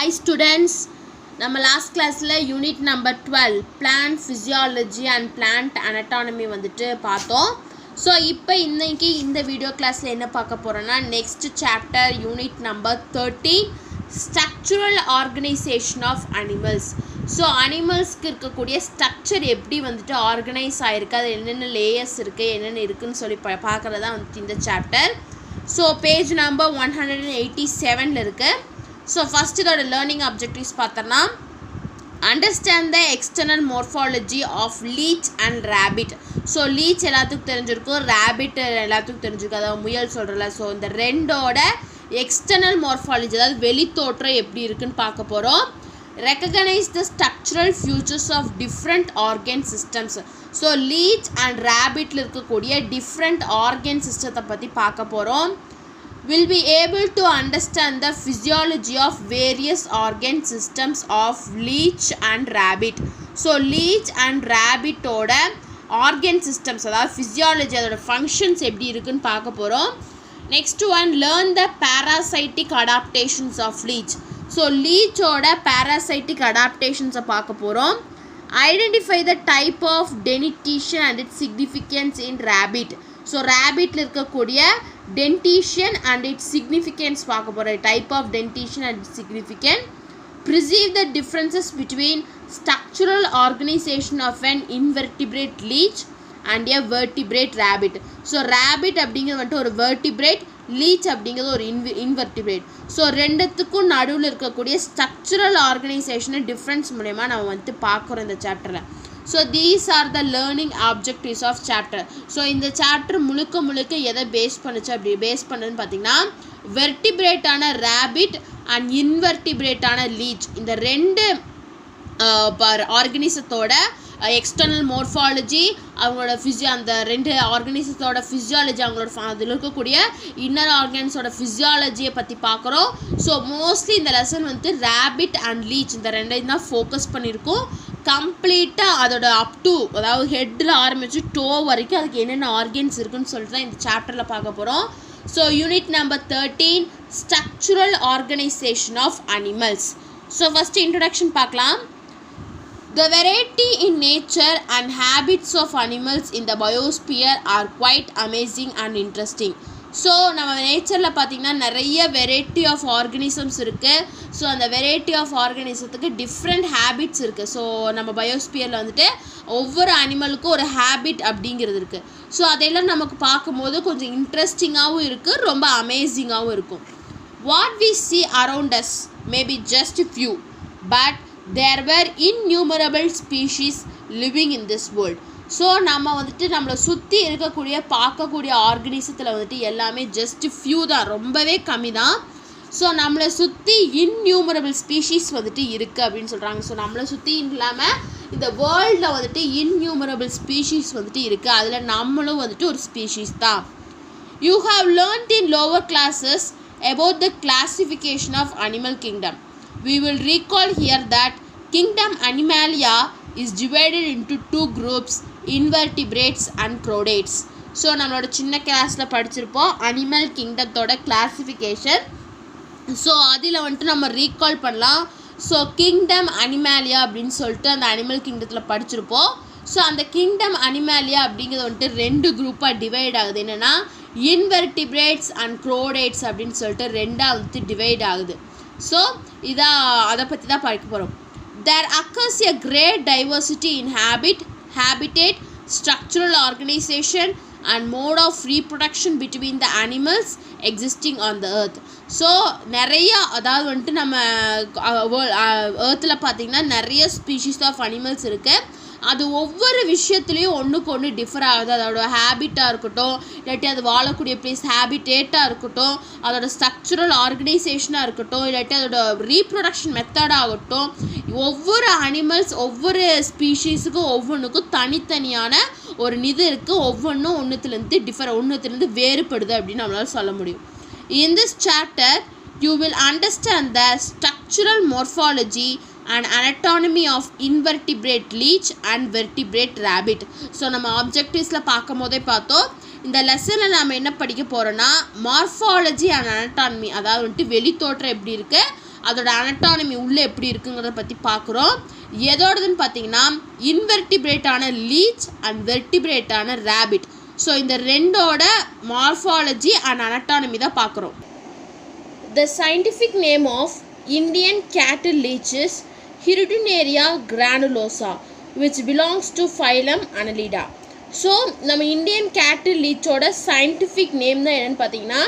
Hi students, நம்ம last classல unit number 12 plant physiology and plant anatomy வந்துட்டு பார்த்தோம். So இப்போ இன்னைக்கு இந்த வீடியோ கிளாஸில் என்ன பார்க்க போகிறோன்னா next chapter unit number 13 structural organisation of animals. So அனிமல்ஸ்க்கு இருக்கக்கூடிய ஸ்ட்ரக்சர் எப்படி வந்துட்டு ஆர்கனைஸ் ஆகிருக்கு, அது என்னென்ன லேயர்ஸ் இருக்குது, என்னென்ன இருக்குதுன்னு சொல்லி பார்க்குறது தான் வந்துட்டு இந்த சாப்டர். ஸோ பேஜ் நம்பர் 187 இருக்குது. ஸோ ஃபஸ்ட் இதோட லேர்னிங் அப்ஜெக்டிவ்ஸ் பார்த்தோன்னா understand the external morphology of leech and rabbit. So leech எல்லாத்துக்கும் தெரிஞ்சிருக்கும், ரேபிட் எல்லாத்துக்கும் தெரிஞ்சிருக்கும், அதாவது முயல் சொல்கிறல. ஸோ இந்த ரெண்டோட எக்ஸ்டர்னல் மார்ஃபாலஜி, அதாவது வெளித்தோற்றம் எப்படி இருக்குன்னு பார்க்க போகிறோம். Recognise the structural features of different organ systems. So leech and ரேபிட்டில் இருக்கக்கூடிய டிஃப்ரெண்ட் ஆர்கன் சிஸ்டத்தை பற்றி பார்க்க போகிறோம். Will be able to understand the physiology of various organ systems of leech and rabbit. So leech and rabbit ஓட organ systems, அதாவது physiology, அதோட functions எப்படி இருக்குன்னு பார்க்க போகிறோம். Next one, learn the parasitic adaptations of leech. So leech ஓட parasitic adaptations பார்க்க போகிறோம். Identify the type of dentition and its significance in rabbit. So ரேபிட்டில் இருக்கக்கூடிய டென்டிஷன் அண்ட் இட்ஸ் சிக்னிஃபிகன்ஸ் பார்க்க போகிற type of dentition and significant. Perceive the differences between structural organisation of an invertebrate leech and a vertebrate rabbit. So rabbit அப்படிங்கிறது வந்துட்டு ஒரு vertebrate, leech அப்படிங்கிறது ஒரு invertebrate. So ரெண்டுத்துக்கும் நடுவில் இருக்கக்கூடிய ஸ்ட்ரக்சுரல் ஆர்கனைசேஷனை டிஃப்ரென்ஸ் மூலயமா நம்ம வந்துட்டு பார்க்குறோம் இந்த சாப்டரில். So these are the learning objectives of chapter. So இந்த சாப்டர் முழுக்க எதை பேஸ் பண்ணுச்சு, அப்படி பேஸ் பண்ணுதுன்னு பார்த்தீங்கன்னா வெர்டிபிரேட்டான ரேபிட் அண்ட் இன்வெர்டிபிரேட்டான லீச், இந்த ரெண்டு ஆர்கனிசத்தோட எக்ஸ்டர்னல் மார்ஃபாலஜி, அவங்களோட அந்த ரெண்டு ஆர்கனிசத்தோட ஃபிசியாலஜி, அவங்களோட அதில் இருக்கக்கூடிய இன்னர் ஆர்கன்ஸோட ஃபிசியாலஜியை பற்றி பார்க்குறோம். ஸோ மோஸ்ட்லி இந்த லெசன் வந்துட்டு ரேபிட் அண்ட் லீச் இந்த ரெண்டையும் தான் ஃபோக்கஸ் பண்ணியிருக்கோம். கம்ப்ளீட்டாக அதோட அப் டு, அதாவது ஹெட்டில் ஆரம்பித்து டோ வரைக்கும் அதுக்கு என்னென்ன ஆர்கன்ஸ் இருக்குன்னு சொல்லிட்டு தான் இந்த சாப்டரில் பார்க்க போகிறோம். So unit number 13 structural organisation of animals. So first introduction பார்க்கலாம். The variety in nature and habits of animals in the biosphere are quite amazing and interesting. So நம்ம நேச்சரில் பார்த்திங்கன்னா நிறைய வெரைட்டி ஆஃப் ஆர்கனிசம்ஸ் இருக்குது. ஸோ அந்த variety of ஆர்கனிசத்துக்கு different habits இருக்குது. So நம்ம பயோஸ்பியரில் வந்துட்டு ஒவ்வொரு அனிமலுக்கும் ஒரு ஹேபிட் அப்படிங்கிறது இருக்குது. ஸோ அதையெல்லாம் நமக்கு பார்க்கும்போது கொஞ்சம் இன்ட்ரெஸ்டிங்காகவும் இருக்குது, ரொம்ப அமேசிங்காகவும் இருக்கும். What we see around us may be just a few, but there were innumerable species living in this world. So நம்ம வந்துட்டு நம்மளை சுற்றி இருக்கக்கூடிய பார்க்கக்கூடிய ஆர்கனிசத்தில் வந்துட்டு எல்லாமே ஜஸ்ட் ஃபியூ தான், ரொம்பவே கம்மி தான். ஸோ நம்மளை சுற்றி இன்யூமரபிள் ஸ்பீஷீஸ் வந்துட்டு இருக்குது அப்படின்னு சொல்கிறாங்க. ஸோ நம்மளை சுற்றி இல்லாமல் இந்த வேர்ல்டில் வந்துட்டு இன்யூமரபிள் ஸ்பீஷீஸ் வந்துட்டு இருக்குது, அதில் நம்மளும் வந்துட்டு ஒரு ஸ்பீஷீஸ் தான். You have learned in lower classes about the classification of animal kingdom. We will recall here that kingdom Animalia is divided into two groups, invertebrates and chordates. So நம்மளோட சின்ன கிளாஸில் படிச்சிருப்போம் அனிமல் கிங்டத்தோட கிளாஸிஃபிகேஷன். ஸோ அதில் வந்துட்டு நம்ம recall பண்ணலாம். So kingdom Animalia அப்படின்னு சொல்லிட்டு அந்த அனிமல் கிங்டத்தில் படிச்சிருப்போம். ஸோ அந்த கிங்டம் அனிமாலியா அப்படிங்கிறது வந்துட்டு ரெண்டு குரூப்பாக டிவைட் ஆகுது. என்னென்னா இன்வெர்டிபிரேட்ஸ் அண்ட் க்ரோடேட்ஸ் அப்படின்னு சொல்லிட்டு ரெண்டாக வந்துட்டு டிவைட் ஆகுது. ஸோ அதை பற்றி தான் படிக்க போகிறோம். There occurs a great diversity in habitat, structural organization and mode of reproduction between the animals existing on the earth. So நிறைய, அதாவது வந்துட்டு நம்ம ஏர்த்தில் பார்த்திங்கன்னா நிறைய ஸ்பீஷீஸ் ஆஃப் அனிமல்ஸ் இருக்குது. அது ஒவ்வொரு விஷயத்துலேயும் ஒன்றுக்கு ஒன்று டிஃபர் ஆகுது. அதோட ஹேபிட்டாக இருக்கட்டும், இல்லாட்டி அது வாழக்கூடிய பிளேஸ் ஹேபிட்டேட்டாக இருக்கட்டும், அதோட ஸ்ட்ரக்சுரல் ஆர்கனைசேஷனாக இருக்கட்டும், இல்லாட்டி அதோட ரீப்ரொடக்ஷன் மெத்தடாகட்டும், ஒவ்வொரு அனிமல்ஸ் ஒவ்வொரு ஸ்பீஷீஸுக்கும் ஒவ்வொன்றுக்கும் தனித்தனியான ஒரு இது இருக்குது. ஒவ்வொன்றும் ஒன்றுத்துலேருந்து வேறுபடுது அப்படின்னு நம்மளால் சொல்ல முடியும். In this chapter you will understand the structural morphology and anatomy of invertebrate leech and vertebrate rabbit. So நம்ம ஆப்ஜெக்டிவ்ஸில் பார்க்கும் போதே பார்த்தோம், இந்த லெசனில் நம்ம என்ன படிக்க போகிறோன்னா மார்ஃபாலஜி அண்ட் அனட்டானமி, அதாவது வந்துட்டு வெளித்தோற்றம் எப்படி இருக்குது, அதோட அனட்டானமி உள்ளே எப்படி இருக்குங்கிறத பற்றி பார்க்குறோம். எதோடதுன்னு பார்த்தீங்கன்னா இன்வெர்டிபிரேட்டான லீச் அண்ட் வெர்டிபிரேட்டான ரேபிட். ஸோ இந்த ரெண்டோட மார்ஃபாலஜி அண்ட் அனட்டானமி தான் பார்க்குறோம். The scientific name of Indian cattle leech is Hirudinaria granulosa, which belongs to phylum Annelida. So நம்ம இந்தியன் கேட்டில் லீச்சோட சயின்டிஃபிக் நேம் தான் என்னென்னு பார்த்தீங்கன்னா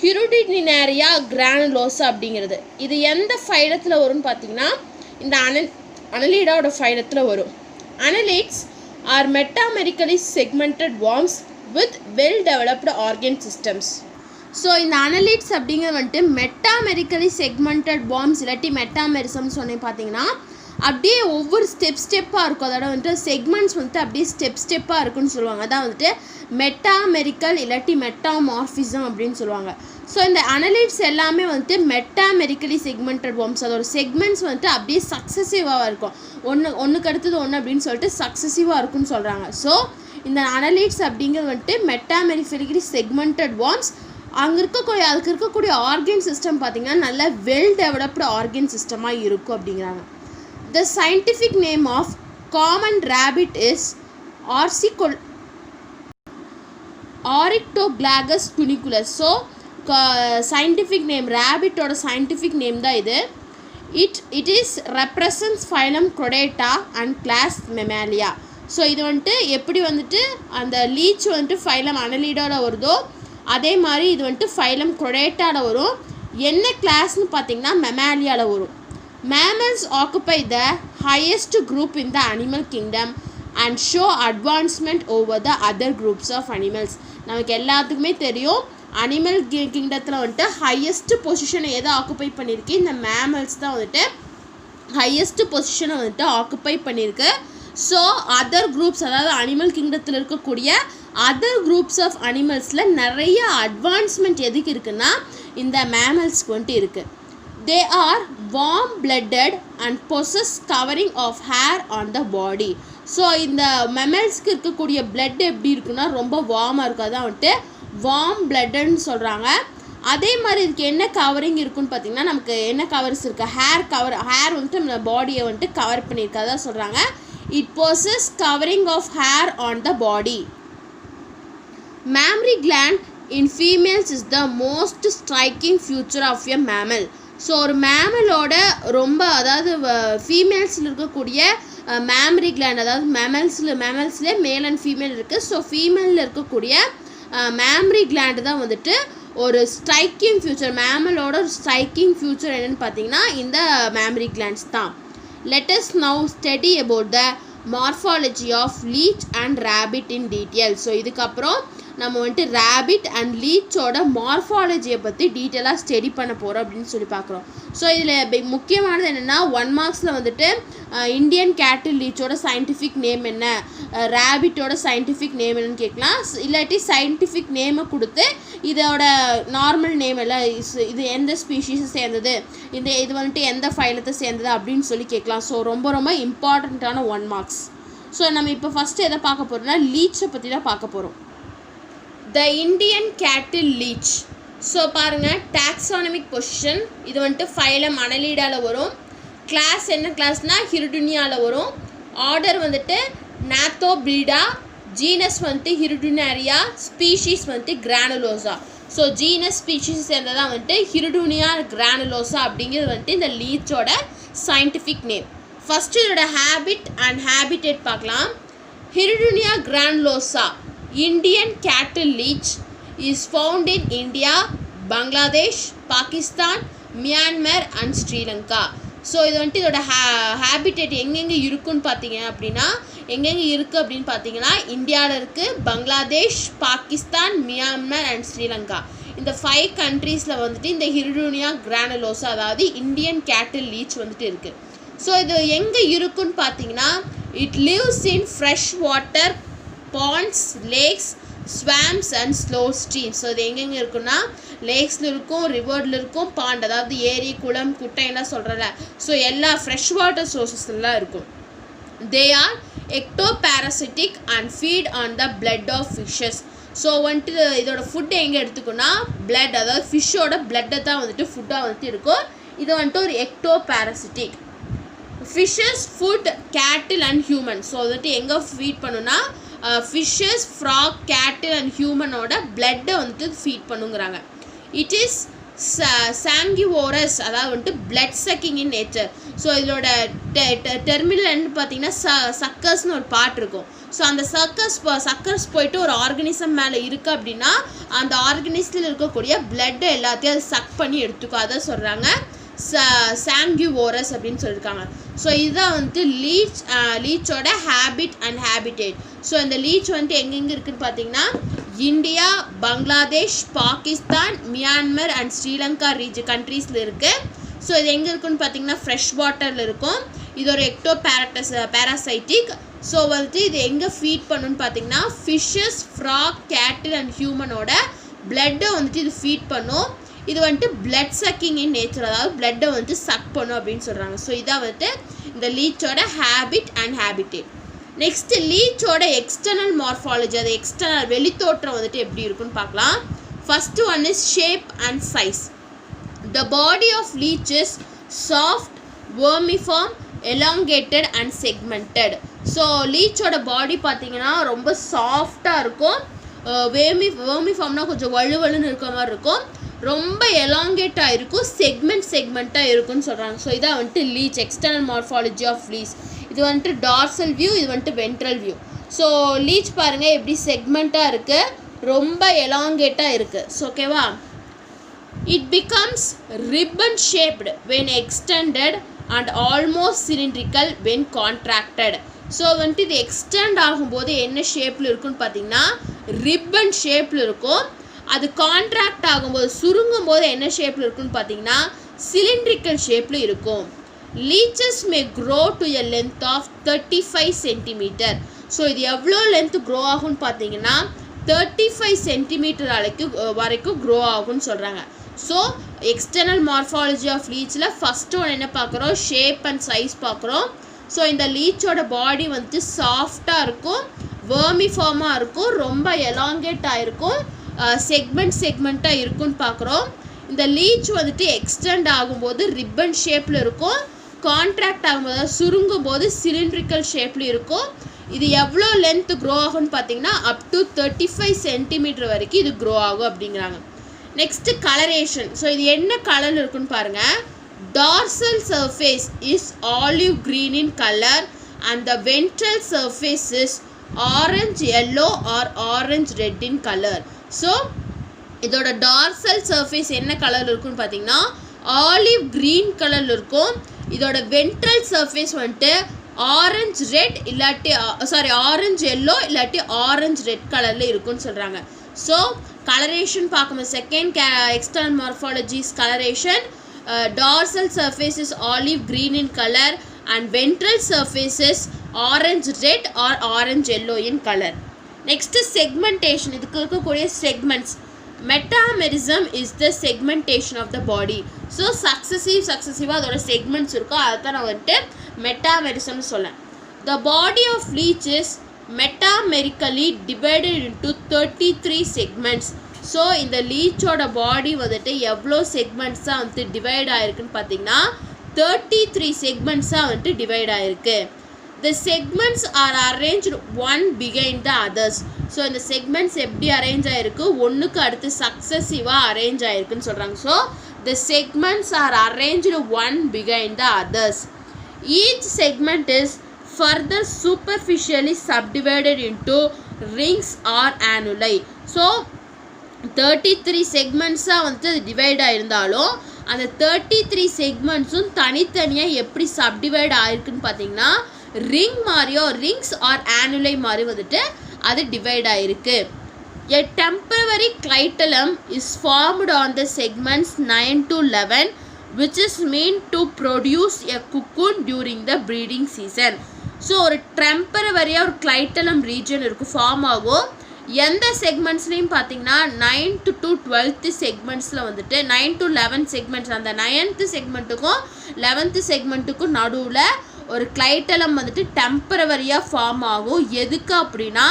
ஹிருடினினேரியா கிரானுலோசா அப்படிங்கிறது. இது எந்த ஃபைலத்தில் வரும்னு பார்த்தீங்கன்னா இந்த அனலீடாவோட ஃபைலத்தில் வரும். Annelids are metamerically segmented worms with well developed organ systems. So இந்த அனலீட்ஸ் அப்படிங்கிறது வந்துட்டு மெட்டாமெரிக்கலி செக்மெண்டட் வார்ம்ஸ் இல்லாட்டி மெட்டாமெரிசம்னு சொன்னேன் பார்த்தீங்கன்னா அப்படியே ஒவ்வொரு ஸ்டெப்பாக இருக்கும். அதோட வந்துட்டு செக்மெண்ட்ஸ் வந்துட்டு அப்படியே ஸ்டெப்பாக இருக்குன்னு சொல்லுவாங்க. அதான் வந்துட்டு மெட்டாமெரிக்கல் இல்லாட்டி மெட்டாமார்ஃபிசம் அப்படின்னு சொல்லுவாங்க. ஸோ இந்த அனலீட்ஸ் எல்லாமே வந்துட்டு மெட்டாமெரிக்கலி செக்மெண்டட் வார்ம்ஸ். அதோட செக்மெண்ட்ஸ் வந்துட்டு அப்படியே சக்ஸசிவாக இருக்கும். ஒன்றுக்கு அடுத்தது ஒன்று அப்படின்னு சொல்லிட்டு சக்ஸசிவாக இருக்குன்னு சொல்கிறாங்க. ஸோ இந்த அனலீட்ஸ் அப்படிங்கிறது வந்துட்டு மெட்டாமெரிக்கலி செக்மெண்டட் வார்ம்ஸ். அதுக்கு இருக்கக்கூடிய ஆர்கன் சிஸ்டம் பார்த்திங்கன்னா நல்ல வெல் டெவலப்டு ஆர்கன் சிஸ்டமாக இருக்கும் அப்படிங்கிறாங்க. The scientific name of common rabbit is Oryctoglagus tuniculus. So scientific name rabbit ஓட scientific name தான் இது. It is represents phylum Chordata and class Mammalia. So இது வந்துட்டு எப்படி வந்துட்டு அந்த லீச் வந்துட்டு ஃபைலம் அனலீடோட வருதோ அதே மாதிரி இது வந்துட்டு ஃபைலம் Chordataவில் வரும். என்ன கிளாஸ்னு பார்த்தீங்கன்னா மெமாலியாவில் வரும். Mammals occupy the highest group in the animal kingdom and show advancement over the other groups of animals. நமக்கு எல்லாத்துக்குமே தெரியும் அனிமல் கிங்டத்தில் வந்துட்டு ஹையஸ்ட் பொசிஷனை எதை ஆக்குப்பை பண்ணியிருக்கு, இந்த மேமல்ஸ் தான் வந்துட்டு ஹையஸ்ட் பொசிஷனை வந்துட்டு ஆக்குப்பை பண்ணியிருக்கு. ஸோ அதர் குரூப்ஸ் அதாவது அனிமல் கிங்டத்தில் இருக்கக்கூடிய அதர் குரூப்ஸ் ஆஃப் அனிமல்ஸில் நிறைய அட்வான்ஸ்மெண்ட் எதுக்கு இருக்குன்னா இந்த மேமல்ஸ்க்கு வந்துட்டு இருக்குது. They are warm-blooded and possess covering of hair on the body. So இந்த மெமல்ஸ்க்கு இருக்கக்கூடிய பிளட் எப்படி இருக்குன்னா ரொம்ப வார்மாக இருக்கும். அதான் வந்துட்டு வார்ம் பிளட்டுன்னு சொல்கிறாங்க. அதே மாதிரி இதுக்கு என்ன கவரிங் இருக்குன்னு பார்த்தீங்கன்னா நமக்கு என்ன கவர்ஸ் இருக்குது, ஹேர் வந்துட்டு நம்ம பாடியை வந்துட்டு கவர் பண்ணியிருக்கு. அதான் சொல்கிறாங்க it possess covering of hair on the body. Mammary gland in females is the most striking feature of a mammal. So ஒரு மேமலோட ரொம்ப அதாவது ஃபீமேல்ஸில் இருக்கக்கூடிய மேமரி கிளாண்ட் அதாவது மேமல்ஸ்லேயே மேல் அண்ட் ஃபீமேல் இருக்குது. ஸோ ஃபீமேலில் இருக்கக்கூடிய மேமரி கிளாண்டு தான் வந்துட்டு ஒரு ஸ்ட்ரைக்கிங் ஃபியூச்சர். மேமலோட ஒரு ஸ்ட்ரைக்கிங் ஃபியூச்சர் என்னென்னு பார்த்தீங்கன்னா இந்த மேமரி கிளாண்ட்ஸ் தான். Let us now study about the morphology of leech and rabbit in detail. So இதுக்கப்புறம் நம்ம வந்துட்டு ரேபிட் அண்ட் லீச்சோட மார்ஃபாலஜியை பற்றி டீட்டெயிலாக ஸ்டடி பண்ண போகிறோம் அப்படின்னு சொல்லி பார்க்குறோம். ஸோ இதில் முக்கியமானது என்னென்னா 1 மார்க்ஸில் வந்துட்டு இந்தியன் கேட்டில் லீச்சோட சயின்டிஃபிக் நேம் என்ன, ரேபிட்டோட சயின்டிஃபிக் நேம் என்னன்னு கேட்கலாம். இல்லாட்டி சயின்டிஃபிக் நேமை கொடுத்து இதோட நார்மல் நேம் எல்லாம் இது எந்த ஸ்பீஷீஸை சேர்ந்தது, இது வந்துட்டு எந்த ஃபைலத்தை சேர்ந்தது அப்படின்னு சொல்லி கேட்கலாம். ஸோ ரொம்ப ரொம்ப இம்பார்ட்டண்ட்டான 1 மார்க்ஸ். ஸோ நம்ம இப்போ ஃபஸ்ட்டு எதை பார்க்க போகிறோம்னா லீச்சை பற்றி தான் பார்க்க போகிறோம். The Indian cattle leech. So பாருங்கள் டாக்ஸானமிக் பொசிஷன் இது வந்துட்டு ஃபைலம் அனலீடாவில் வரும். கிளாஸ் என்ன கிளாஸ்னால் ஹிருடினியாவில் வரும். ஆர்டர் வந்துட்டு நாத்தோபிரிடா, ஜீனஸ் வந்துட்டு ஹிருடினாரியா, ஸ்பீஷீஸ் வந்துட்டு கிரானுலோசா. ஸோ ஜீனஸ் ஸ்பீஷீஸ் சேர்ந்ததான் வந்துட்டு ஹிருடினியா கிரானுலோசா அப்படிங்கிறது வந்துட்டு இந்த லீச்சோட சயின்டிஃபிக் நேம். ஃபஸ்ட்டு இதோட ஹேபிட் அண்ட் ஹேபிடேட் பார்க்கலாம். ஹிருடினியா granulosa Indian cattle leech is found in India, Bangladesh, Pakistan, Myanmar and Sri Lanka. So இது வந்துட்டு இதோட ஹேபிடேட் எங்கெங்கே இருக்குன்னு பார்த்தீங்க அப்படின்னா எங்கெங்கே இருக்குது அப்படின்னு பார்த்தீங்கன்னா இந்தியாவில் இருக்குது, பங்களாதேஷ், பாகிஸ்தான், மியான்மர் அண்ட் ஸ்ரீலங்கா. இந்த 5 கண்ட்ரீஸில் வந்துட்டு இந்த ஹிருடினியா கிரானுலோசா அதாவது இந்தியன் கேட்டில் லீச் வந்துட்டு இருக்குது. ஸோ இது எங்கே இருக்குன்னு பார்த்தீங்கன்னா it lives in fresh water ponds, lakes, swamps and slow streams. So இது எங்கெங்கே இருக்குன்னா லேக்ஸில் இருக்கும், ரிவரில் இருக்கும், பாண்ட் அதாவது ஏரி, குளம், குட்டைலாம் சொல்கிறல. ஸோ எல்லா ஃப்ரெஷ் வாட்டர் சோர்ஸஸ்லாம் இருக்கும். They are ectoparasitic and feed on the blood of fishes. So வந்துட்டு இதோட ஃபுட்டு எங்கே எடுத்துக்கோன்னா பிளட் அதாவது ஃபிஷ்ஷோட பிளட்டை தான் வந்துட்டு ஃபுட்டாக வந்துட்டு இருக்கும். இது வந்துட்டு ஒரு எக்டோபாரசிட்டிக். ஃபிஷ்ஷஸ் ஃபுட் கேட்டில் அண்ட் ஹியூமன். ஸோ வந்துட்டு எங்கே ஃபீட் பண்ணுன்னா ஃபிஷ்ஷஸ், ஃப்ராக், கேட்டில் அண்ட் ஹியூமனோட பிளட்டை வந்துட்டு ஃபீட் பண்ணுங்கிறாங்க. இட் இஸ் சாங்கிவோரஸ், அதாவது வந்துட்டு blood sucking in nature. So இதோட டெர்மினல் என்ன பார்த்தீங்கன்னா சக்கர்ஸ்னு ஒரு பார்ட் இருக்கும். ஸோ அந்த சக்கர்ஸ் போயிட்டு ஒரு ஆர்கனிசம் மேலே இருக்குது அப்படின்னா அந்த ஆர்கனிசத்தில் இருக்கக்கூடிய பிளட்டை எல்லாத்தையும் அது சக் பண்ணி எடுத்துக்கும். அதை சொல்கிறாங்க சாங்கிவோரஸ் அப்படின்னு சொல்லியிருக்காங்க. ஸோ இதுதான் வந்துட்டு லீச்சோட ஹேபிட் அண்ட் ஹேபிடேட். ஸோ இந்த லீச் வந்துட்டு எங்கெங்கே இருக்குதுன்னு பார்த்தீங்கன்னா India, Bangladesh, Pakistan, Myanmar and Sri Lanka கண்ட்ரீஸில் இருக்குது. ஸோ இது எங்கே இருக்குன்னு பார்த்தீங்கன்னா ஃப்ரெஷ் வாட்டரில் இருக்கும். இது ஒரு பேராசைட்டிக். ஸோ வந்துட்டு இது எங்கே ஃபீட் பண்ணுன்னு பார்த்தீங்கன்னா ஃபிஷ்ஷஸ், ஃப்ராக், கேட்டில் அண்ட் ஹியூமனோட பிளட்டை வந்துட்டு இது ஃபீட் பண்ணும். இது வந்துட்டு பிளட் சக்கிங் இன் நேச்சர், அதாவது பிளட்டை வந்துட்டு சக் பண்ணும் அப்படின்னு சொல்கிறாங்க. ஸோ இதான் வந்துட்டு இந்த லீச்சோட ஹேபிட் அண்ட் ஹேபிடேட். நெக்ஸ்ட்டு லீச்சோட எக்ஸ்டர்னல் மார்ஃபாலஜி, அது எக்ஸ்டர்னல் வெளித்தோற்றம் வந்துட்டு எப்படி இருக்குன்னு பார்க்கலாம். First one is shape and size. The body of leech is soft, vermiform, elongated and segmented. So லீச்சோட பாடி பார்த்தீங்கன்னா ரொம்ப சாஃப்டாக இருக்கும். vermiformனா கொஞ்சம் வலுவலுன்னு இருக்க மாதிரி இருக்கும். ரொம்ப எலாங்கேட்டாக இருக்கும், செக்மெண்ட்டாக இருக்குன்னு சொல்கிறாங்க. ஸோ இதான் வந்துட்டு leech, external morphology of leech. இது வந்துட்டு டார்சல் வியூ, இது வந்துட்டு வென்ட்ரல் வியூ. ஸோ லீச் பாருங்கள் எப்படி செக்மெண்ட்டாக இருக்குது, ரொம்ப எலாங்கேட்டாக இருக்குது. ஸோ ஓகேவா. It becomes ribbon shaped when extended and almost cylindrical when contracted. So வந்துட்டு இது எக்ஸ்டெண்ட் ஆகும்போது என்ன ஷேப்பில் இருக்குன்னு பார்த்தீங்கன்னா ரிப்பன் ஷேப்பில் இருக்கும். அது கான்ட்ராக்ட் ஆகும்போது சுருங்கும் போது என்ன ஷேப்பில் இருக்குன்னு பார்த்தீங்கன்னா சிலிண்ட்ரிக்கல் ஷேப்பில் இருக்கும். Leeches may grow to a length of 35 centimetre. So இது எவ்வளோ லென்த் க்ரோ ஆகும்னு பார்த்தீங்கன்னா 35 சென்டிமீட்டர் வரைக்கும் க்ரோ ஆகும்னு சொல்கிறாங்க. ஸோ எக்ஸ்டர்னல் மார்ஃபாலஜி ஆஃப் லீச்சில் ஃபஸ்ட்டு ஒன்று என்ன பார்க்குறோம், ஷேப் அண்ட் சைஸ் பார்க்குறோம். ஸோ இந்த லீச்சோட பாடி வந்துட்டு சாஃப்டாக இருக்கும், வேர்மிஃபார்மாக இருக்கும், ரொம்ப எலாங்கேட்டாக இருக்கும், செக்மெண்ட்டாக இருக்குன்னு பார்க்குறோம். இந்த லீச் வந்துட்டு எக்ஸ்டெண்ட் ஆகும்போது ரிப்பன் ஷேப்பில் இருக்கும், கான்ட்ராக்ட் ஆகும்போது சுருங்கும் போது சிலிண்ட்ரிக்கல் ஷேப்பில் இருக்கும். இது எவ்வளோ லென்த் க்ரோ ஆகும்னு பார்த்தீங்கன்னா அப் டு 35 சென்டிமீட்டர் வரைக்கும் இது க்ரோ ஆகும் அப்படிங்கிறாங்க. Next colouration. ஸோ இது என்ன கலர் இருக்குன்னு பாருங்கள். Dorsal surface is olive green in colour and the ventral surface is orange yellow or orange red in colour. So இதோட டார்சல் சர்ஃபேஸ் என்ன கலர் இருக்குன்னு பார்த்தீங்கன்னா ஆலிவ் க்ரீன் கலரில் இருக்கும். இதோட வென்ட்ரல் சர்ஃபேஸ் வந்துட்டு ஆரஞ்சு ரெட் இல்லாட்டி ஆரஞ்சு எல்லோ இல்லாட்டி ஆரஞ்சு ரெட் கலரில் இருக்குன்னு சொல்கிறாங்க. ஸோ coloration பார்க்கும்போது second external morphologies coloration, dorsal surface is olive green in color and ventral surface is orange red or orange yellow in color. Next segmentation. இதுக்கு இருக்கக்கூடிய segments. Metamerism is the segmentation of the body. So successive அதோட segments இருக்கும், அதுதான் நான் வந்துட்டு metamerism சொல்லேன். The body of leech is metamerically divided into 33 segments. So இந்த லீச்சோட பாடி வந்துட்டு எவ்வளோ செக்மெண்ட்ஸாக வந்துட்டு டிவைட் ஆகிருக்குன்னு பார்த்தீங்கன்னா 33 செக்மெண்ட்ஸாக வந்துட்டு டிவைட் ஆகிருக்கு. The segments are arranged one behind the others. So இந்த செக்மெண்ட்ஸ் எப்படி அரேஞ்ச் ஆகிருக்கு, ஒன்றுக்கு அடுத்து சக்ஸசிவாக அரேஞ்ச் ஆகிருக்குன்னு சொல்கிறாங்க. So the segments are arranged one behind the others. Each segment is further superficially subdivided into rings or annuli. So 33 செக்மெண்ட்ஸாக வந்துட்டு அது டிவைட் ஆகிருந்தாலும் அந்த 33 செக்மெண்ட்ஸும் தனித்தனியாக எப்படி சப்டிவைட் ஆகிருக்குன்னு பார்த்தீங்கன்னா ரிங்ஸ் ஆர் ஆனுலை மாதிரி வந்துட்டு அது டிவைட் ஆகிருக்கு. A temporary clitellum is formed on the segments 9 to 11 which is meant to produce a cocoon during the breeding season. So ஒரு டெம்பரவரியாக ஒரு கிளைட்டலம் ரீஜன் இருக்குது, ஃபார்ம் ஆகும். எந்த செக்மெண்ட்ஸ்லையும் பார்த்தீங்கன்னா 9th to 12th செக்மெண்ட்ஸில் வந்துட்டு 9 to 11 செக்மெண்ட்ஸ், அந்த 9th செக்மெண்ட்டுக்கும் 11th செக்மெண்ட்டுக்கும் நடுவில் ஒரு கிளைட்டலம் வந்துட்டு டெம்பரவரியாக ஃபார்ம் ஆகும். எதுக்கு அப்படின்னா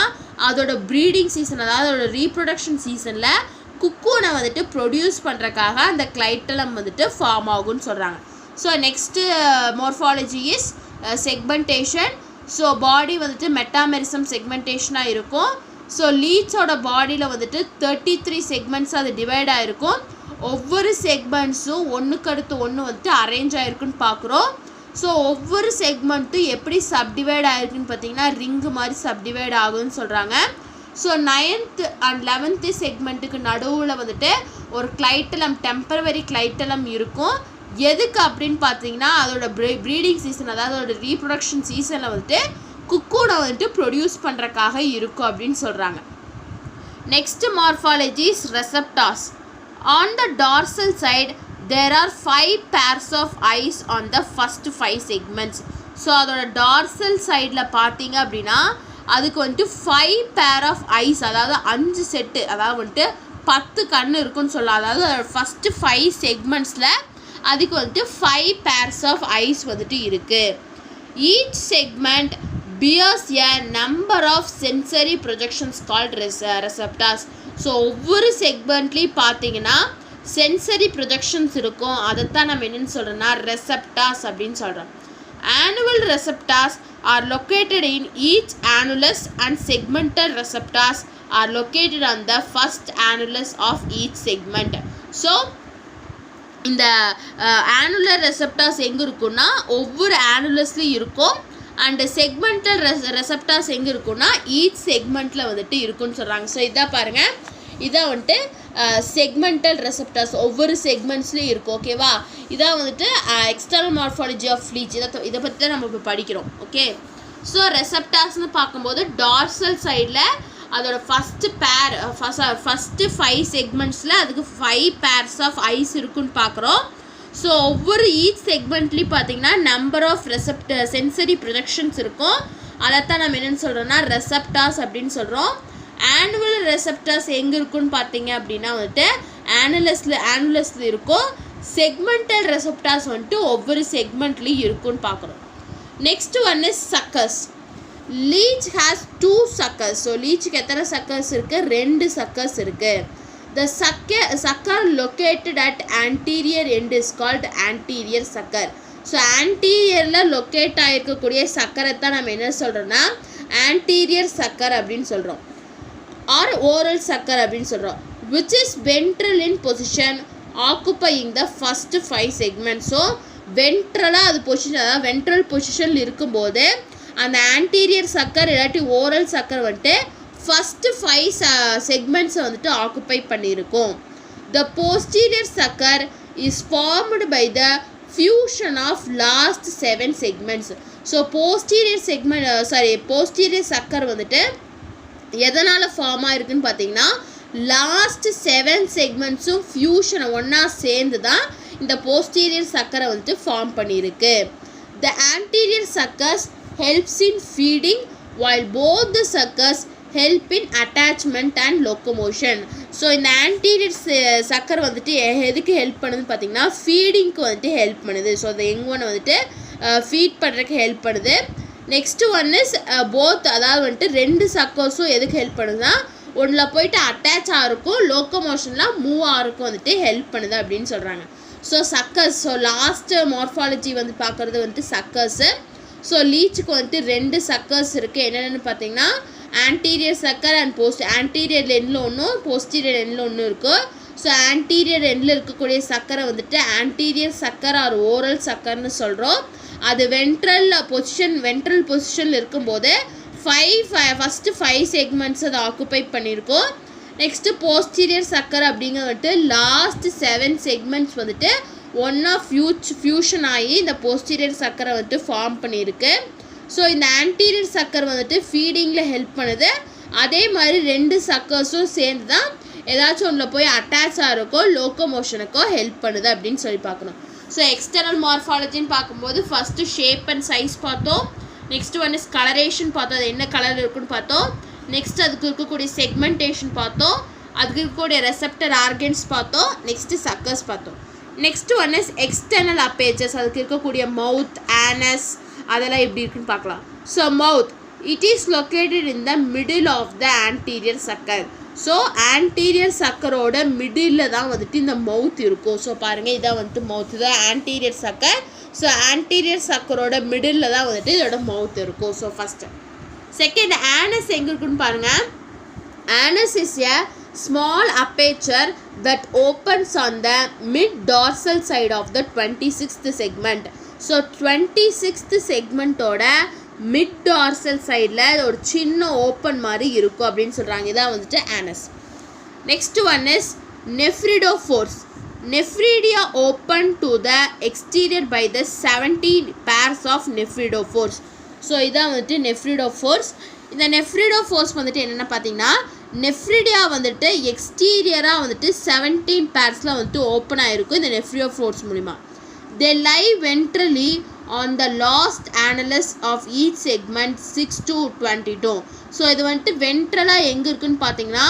அதோட ப்ரீடிங் சீசன், அதாவது அதோட ரீப்ரொடக்ஷன் சீசனில் குக்கூனை வந்துட்டு ப்ரொடியூஸ் பண்ணுறக்காக அந்த கிளைட்டலம் வந்துட்டு ஃபார்ம் ஆகும்னு சொல்கிறாங்க. So next morphology is segmentation. So body வந்துட்டு மெட்டாமெரிசம் செக்மெண்டேஷனாக இருக்கும். ஸோ லீச்சோட பாடியில் வந்துட்டு 33 செக்மெண்ட்ஸ் அது டிவைட் ஆகிருக்கும். ஒவ்வொரு செக்மெண்ட்ஸும் ஒன்றுக்கு அடுத்து ஒன்று வந்துட்டு அரேஞ்ச் ஆகிருக்குன்னு பார்க்குறோம். ஸோ ஒவ்வொரு செக்மெண்ட்டும் எப்படி சப்டிவைட் ஆகிருக்குன்னு பார்த்தீங்கன்னா ரிங்கு மாதிரி சப்டிவைட் ஆகுதுன்னு சொல்கிறாங்க. ஸோ 9th and 11th செக்மெண்ட்டுக்கு நடுவில் வந்துட்டு ஒரு கிளைட்டலம், டெம்பரவரி கிளைட்டலம் இருக்கும். எதுக்கு அப்படின்னு பார்த்தீங்கன்னா அதோட ப்ரீடிங் சீசன், அதாவது அதோட ரீப்ரொடக்ஷன் சீசனில் வந்துட்டு குக்கூனை வந்துட்டு ப்ரொடியூஸ் பண்ணுறக்காக இருக்கும் அப்படின்னு சொல்கிறாங்க. Next morphology is receptors. On the dorsal side there are 5 pairs of eyes on the first 5 segments. So அதோட டார்சல் சைடில் பார்த்தீங்க அப்படின்னா அதுக்கு வந்துட்டு 5 pair of eyes, அதாவது 5 செட்டு, அதாவது வந்துட்டு 10 கண் இருக்குன்னு சொல்லலாம். அதாவது அதோட ஃபஸ்ட்டு 5 செக்மெண்ட்ஸில் அதுக்கு வந்துட்டு 5 pairs of eyes வந்துட்டு இருக்குது. Each segment bears a number of sensory projections called receptors. So ஒவ்வொரு செக்மெண்ட்லேயும் பார்த்தீங்கன்னா சென்சரி ப்ரொஜெக்ஷன்ஸ் இருக்கும். அதைத்தான் நம்ம என்னென்னு சொல்கிறோன்னா ரெசப்டார்ஸ் அப்படின்னு சொல்கிறோம். Annual receptors are located in each annulus and segmental receptors are located on the first annulus of each segment. So இந்த ஆனுலர் ரெசப்டார்ஸ் எங்கே இருக்குன்னா ஒவ்வொரு ஆனுலஸ்லையும் இருக்கும். அண்டு செக்மெண்டல் ரெசப்டார்ஸ் எங்கே இருக்குன்னா ஈச் செக்மெண்ட்டில் வந்துட்டு இருக்குன்னு சொல்கிறாங்க. ஸோ இதான் பாருங்கள், இதான் வந்துட்டு செக்மெண்டல் ரெசப்டார்ஸ் ஒவ்வொரு செக்மெண்ட்ஸ்லேயும் இருக்கும். ஓகேவா, இதான் வந்துட்டு எக்ஸ்டர்னல் மார்ஃபாலஜி ஆஃப் லீச். இதை பற்றி தான் நம்ம இப்போ படிக்கிறோம். ஓகே, ஸோ ரெசப்டார்ஸ்னு பார்க்கும்போது டார்சல் சைடில் அதோட ஃபஸ்ட்டு ஃபஸ்ட்டு 5 செக்மெண்ட்ஸில் அதுக்கு 5 pairs ஆஃப் ஐஸ் இருக்குன்னு பார்க்குறோம். ஸோ ஒவ்வொரு ஈச் செக்மெண்ட்லேயும் பார்த்தீங்கன்னா நம்பர் ஆஃப் சென்சரி ப்ரொஜெக்ஷன்ஸ் இருக்கும். அதைத்தான் நம்ம என்னென்னு சொல்கிறோன்னா ரெசப்டார்ஸ் அப்படின்னு சொல்கிறோம். ஆனுவல் ரெசப்டார்ஸ் எங்கே இருக்குன்னு பார்த்தீங்க அப்படின்னா வந்துட்டு ஆனுலஸில் இருக்கும். செக்மெண்டல் ரெசப்டார்ஸ் வந்துட்டு ஒவ்வொரு செக்மெண்ட்லேயும் இருக்குன்னு பார்க்குறோம். Next one is suckers. Leech has 2 suckers. So லீச்சுக்கு எத்தனை சக்கர்ஸ் இருக்குது? 2 suckers இருக்குது. The sucker located at anterior end is called anterior sucker. So ஆன்டீரியரில் லொக்கேட் ஆகிருக்கக்கூடிய சக்கரை தான் நம்ம என்ன சொல்கிறோன்னா ஆன்டீரியர் சக்கர் அப்படின்னு சொல்கிறோம். ஆர் ஓரல் சக்கர் அப்படின்னு சொல்கிறோம். Which is ventral in position occupying the first 5 segment. So வென்ட்ரலாக அது பொசிஷன், அதாவது வென்ட்ரல் பொசிஷனில் இருக்கும்போது அந்த ஆன்டீரியர் சக்கர் இல்லாட்டி ஓரல் சக்கர் வந்துட்டு ஃபஸ்ட்டு 5 செக்மெண்ட்ஸை வந்துட்டு ஆக்குப்பை பண்ணியிருக்கும். The posterior sucker is formed by the fusion of last 7 segments. So posterior sucker வந்துட்டு எதனால் ஃபார்ம் ஆகிருக்குன்னு பார்த்தீங்கன்னா லாஸ்ட் 7 செக்மெண்ட்ஸும் ஃபியூஷனை ஒன்றா சேர்ந்து தான் இந்த போஸ்டீரியர் சக்கரை வந்துட்டு ஃபார்ம் பண்ணியிருக்கு. த anterior suckers helps in feeding while both the suckers help in attachment and locomotion. So இந்த ஆன்டீரியர் சக்கர் வந்துட்டு எதுக்கு ஹெல்ப் பண்ணுதுன்னு பார்த்தீங்கன்னா ஃபீடிங்க்கு வந்துட்டு ஹெல்ப் பண்ணுது. ஸோ அந்த யங் ஒன் வந்துட்டு ஃபீட் பண்ணுறதுக்கு ஹெல்ப் பண்ணுது. நெக்ஸ்ட்டு ஒன் இஸ் போத், அதாவது வந்துட்டு 2 சக்கர்ஸும் எதுக்கு ஹெல்ப் பண்ணுதுன்னா ஒன்றில் போயிட்டு அட்டாச் ஆகிருக்கும், லோக்கோமோஷன்லாம் மூவ் ஆகிருக்கும் வந்துட்டு ஹெல்ப் பண்ணுது அப்படின்னு சொல்கிறாங்க. So suckers, so last morphology வந்து பார்க்குறது வந்துட்டு சக்கர்ஸு. ஸோ லீச்சுக்கு வந்துட்டு 2 சக்கர்ஸ் இருக்குது. என்னென்னு பார்த்தீங்கன்னா ஆன்டீரியர் சக்கர் அண்ட் ஆன்டீரியர் எண்டில் ஒன்றும் போஸ்டீரியர் எண்டில் ஒன்றும் இருக்கும். ஸோ ஆன்டீரியர் எண்டில் இருக்கக்கூடிய சக்கரை வந்துட்டு ஆன்டீரியர் சக்கர் ஆர் ஓரல் சக்கர்னு சொல்கிறோம். அது வென்ட்ரல் பொசிஷனில் இருக்கும்போது ஃபஸ்ட்டு 5 செக்மெண்ட்ஸ் அதை ஆக்குப்பை பண்ணியிருக்கோம். நெக்ஸ்ட்டு போஸ்டீரியர் சக்கர் அப்படிங்கிறது வந்துட்டு லாஸ்ட் 7 செக்மெண்ட்ஸ் வந்துட்டு ஒன்றா ஃபியூஷன் ஆகி இந்த போஸ்டீரியர் சக்கரை வந்துட்டு ஃபார்ம் பண்ணியிருக்கு. ஸோ இந்த ஆன்டீரியர் சக்கர் வந்துட்டு ஃபீடிங்கில் ஹெல்ப் பண்ணுது. அதே மாதிரி 2 சக்கர்ஸும் சேர்ந்து தான் ஏதாச்சும் ஒன்றில் போய் அட்டாச் ஆகிருக்கோ லோக்கோமோஷனுக்கோ ஹெல்ப் பண்ணுது அப்படின்னு சொல்லி பார்க்கணும். ஸோ எக்ஸ்டர்னல் மார்ஃபாலஜின்னு பார்க்கும்போது ஃபஸ்ட்டு ஷேப் அண்ட் சைஸ் பார்த்தோம். நெக்ஸ்ட் ஒன் இஸ் கலரேஷன் பார்த்தோம், அது என்ன கலர் இருக்குன்னு பார்த்தோம். நெக்ஸ்ட் அதுக்கு இருக்கக்கூடிய செக்மெண்டேஷன் பார்த்தோம், அதுக்கு இருக்கக்கூடிய ரெசப்டர் ஆர்கன்ஸ் பார்த்தோம். நெக்ஸ்ட்டு சக்கர்ஸ் பார்த்தோம். Next one is external appendages, அதுக்கு இருக்கக்கூடிய மவுத், ஆனஸ், அதெல்லாம் எப்படி இருக்குன்னு பார்க்கலாம். So mouth, it is located in the middle of the anterior sucker. So anterior சக்கரோட மிடில் தான் வந்துட்டு இந்த மவுத் இருக்கும். ஸோ பாருங்கள், இதான் வந்துட்டு மவுத், தான் ஆன்டீரியர் சக்கர். ஸோ ஆன்டீரியர் சக்கரோட மிடில் தான் வந்துட்டு இதோட மவுத் இருக்கும். So first. செகண்ட், ஆனஸ் எங்கே இருக்குன்னு பாருங்கள். Anus is a small aperture that opens on the mid dorsal side of the 26th segment. So 26th segment ஓட மிட் டார்சல் சைடில் ஒரு சின்ன ஓப்பன் மாதிரி இருக்கும் அப்படின்னு சொல்கிறாங்க. இதான் வந்துட்டு anus. Next one is nephridiopores. Nephridia open to the exterior by the 17 pairs of nephridiopores. So இதான் வந்துட்டு நெஃப்ரிடோஃபோர்ஸ். இந்த நெஃப்ரிடோஃபோர்ஸ் வந்துட்டு என்னென்ன பார்த்தீங்கன்னா, நெஃப்ரிடியா வந்துட்டு எக்ஸ்டீரியராக வந்துட்டு 17 பேர்ஸில் வந்துட்டு ஓப்பன் ஆகிருக்கும் இந்த நெஃப்ரிடோஃபோர்ஸ் மூலிமா. They lie ventrally on the last annulus of each segment 6 to 22. So இது வந்துட்டு வென்ட்ரலாக எங்கே இருக்குன்னு பார்த்தீங்கன்னா,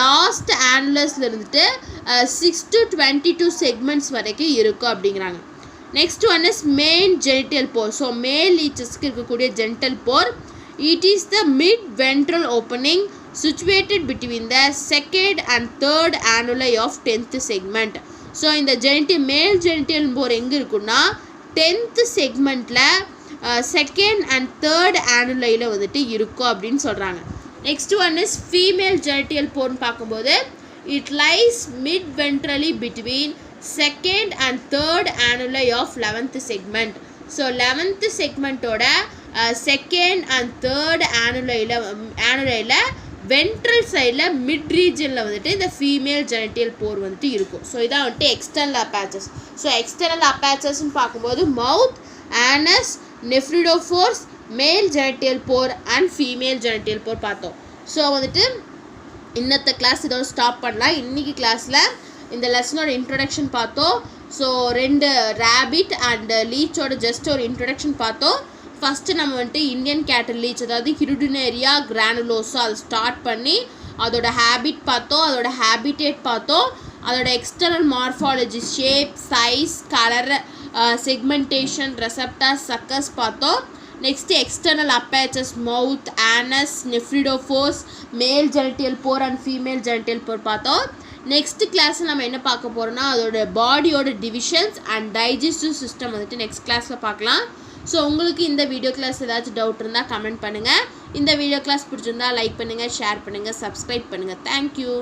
லாஸ்ட் annulus இருந்துட்டு 6 to 22 செக்மெண்ட்ஸ் வரைக்கும் இருக்கும் அப்படிங்கிறாங்க. Next one is main genital pore. So male லீச்சஸ்க்கு இருக்கக்கூடிய genital pore. It is the mid-ventral opening situated between the second and third annuli of 10th segment. So இந்த மேல் ஜெனிட்டல் போர் எங்கே இருக்குன்னா 10th செக்மெண்ட்டில் செகண்ட் அண்ட் தேர்ட் ஆனுலையில் வந்துட்டு இருக்கும் அப்படின்னு சொல்கிறாங்க. Next one is female genital போர்னு பார்க்கும்போது, it lies mid ventrally between second and third annuli of 11th segment. So 11th செக்மெண்ட்டோட செகண்ட் அண்ட் தேர்ட் ஆனுலையில் வென்ட்ரல் சைடில் மிட் ரீஜனில் வந்துட்டு இந்த ஃபீமேல் ஜெனிட்டல் போர் வந்துட்டு இருக்கும். ஸோ இதான் வந்துட்டு எக்ஸ்டர்னல் அப்பாச்சஸ். ஸோ எக்ஸ்டர்னல் அப்பாச்சஸ்ன்னு பார்க்கும்போது mouth, anus, nephridiopores, male genital pore and female genital pore பார்த்தோம். ஸோ வந்துட்டு இன்னத்த கிளாஸ் இதோட ஸ்டாப் பண்ணலாம். இன்றைக்கி கிளாஸில் இந்த லெசனோட இன்ட்ரொடக்ஷன் பார்த்தோம். ஸோ 2 ரேபிட் அண்ட் லீச்சோட ஜஸ்ட் ஒரு இன்ட்ரொடக்ஷன் பார்த்தோம். ஃபஸ்ட்டு நம்ம வந்துட்டு இந்தியன் கேட்டல் லீச், அதாவது ஹிருடினேரியா கிரானுலோஸா, அதை ஸ்டார்ட் பண்ணி அதோட ஹேபிட் பார்த்தோம், அதோட ஹேபிடேட் பார்த்தோம், அதோட external morphology, shape, size, colour, segmentation, receptors, suckers பார்த்தோம். Next external appendages, mouth, anus, nephridiopores, male genital pore and female genital pore பார்த்தோம். நெக்ஸ்ட் கிளாஸில் நம்ம என்ன பார்க்க போகிறோம்னா, அதோட பாடியோட டிவிஷன்ஸ் அண்ட் டைஜஸ்டிவ் சிஸ்டம் வந்துட்டு நெக்ஸ்ட் கிளாஸில் பார்க்கலாம். ஸோ உங்களுக்கு இந்த வீடியோ கிளாஸ் ஏதாச்சும் டவுட் இருந்தால் கமெண்ட் பண்ணுங்கள். இந்த வீடியோ கிளாஸ் பிடிச்சிருந்தால் லைக் பண்ணுங்கள், ஷேர் பண்ணுங்கள், சப்ஸ்கிரைப் பண்ணுங்கள். தேங்க்யூ.